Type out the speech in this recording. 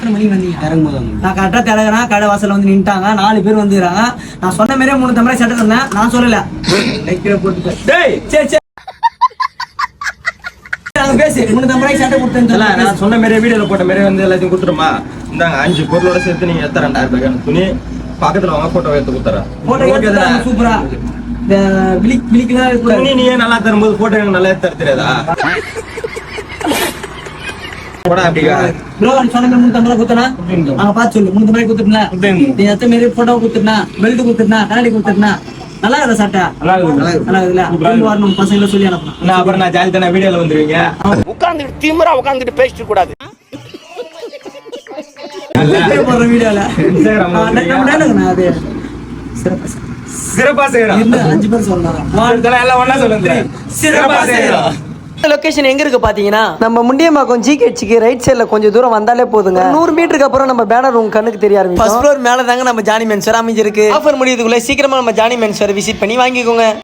எத்தனை மணிக்கு வந்தீங்க? இறங்கும்போது நான் கரெக்டா திறகுறேன், கடை வாசல்ல வந்து நின்ட்டாங்க, 4 பேர் வந்துக்கிறாங்க. நான் சொன்ன மாதிரியே 3 தம்பரை சட்டை தந்தேன், நான் சொல்லல. போட்டு டேய் சரி சரி பேசு. 3 தம்பரை சட்டை கொடுத்தேன்னு நான் சொன்ன மாதிரியே வீடியோல போட்ட மாதிரியே வந்து எல்லாத்தையும் கொடுத்துருமா? இந்தாங்க 5 பொருளோட சேர்த்து நீங்க எத்த 2000 ரூபாய் துணி பக்கத்துல வாங்க போட்டோ எடுத்து கொடுத்துறேன். போட்டோ சூப்பரா இந்த விழிக்கலாம் துணி நீயே நல்லா தரும்போது போட்டோ எனக்கு நல்லா தர தெரியாதா? ப்ரோ சொன்ன 3 தம்பரை குத்துனா அங்க பார்த்து சொல்லு. 3 தம்பரை குத்துட்டா நீ எத்தனை மாரி போட்டோ குத்துட்டா, பெல்ட் குத்துட்டா, கண்ணாடி குத்துட்டா. நல்லா இருக்குதா சட்டை? நல்லா இருக்குல்ல? வரணும் பசங்களை சொல்லி அனுப்பணும். அப்புறம் நான் ஜாலி தானே வீடியோல வந்துருவீங்க. உட்கார்ந்துட்டு திமிரா உட்கார்ந்துட்டு பேசிட்டு கூடாது. போடுற வீடியோல அது சிறப்பா செய்யறோம். 5 பேர் சொல்லலாம். எல்லாம் ஒண்ணா சொல்லுங்க. சிறப்பா செய்யறோம். லொகேஷன் எங்க இருக்கு பாத்தீங்கன்னா, நம்ம முண்டியம்பாக்கம் ஜிஹெச்சுக்கு ரைட் சைடுல கொஞ்சம் தூரம் வந்தாலே போதுங்க. 100 மீட்டருக்கு அப்புறம் நம்ம பேனர் உங்க கண்ணுக்கு தெரிய ஆரம்பிக்கும். ஃபர்ஸ்ட் ஃப்ளோர் மேல தாங்க நம்ம ஜானி மென்ஸ் வேர் அமைஞ்சிருக்கு. ஆஃபர் முடியதுக்குள்ள சீக்கிரமா நம்ம ஜானி மென்ஸ் வேர் விசிட் பண்ணி வாங்கிக்கோங்க.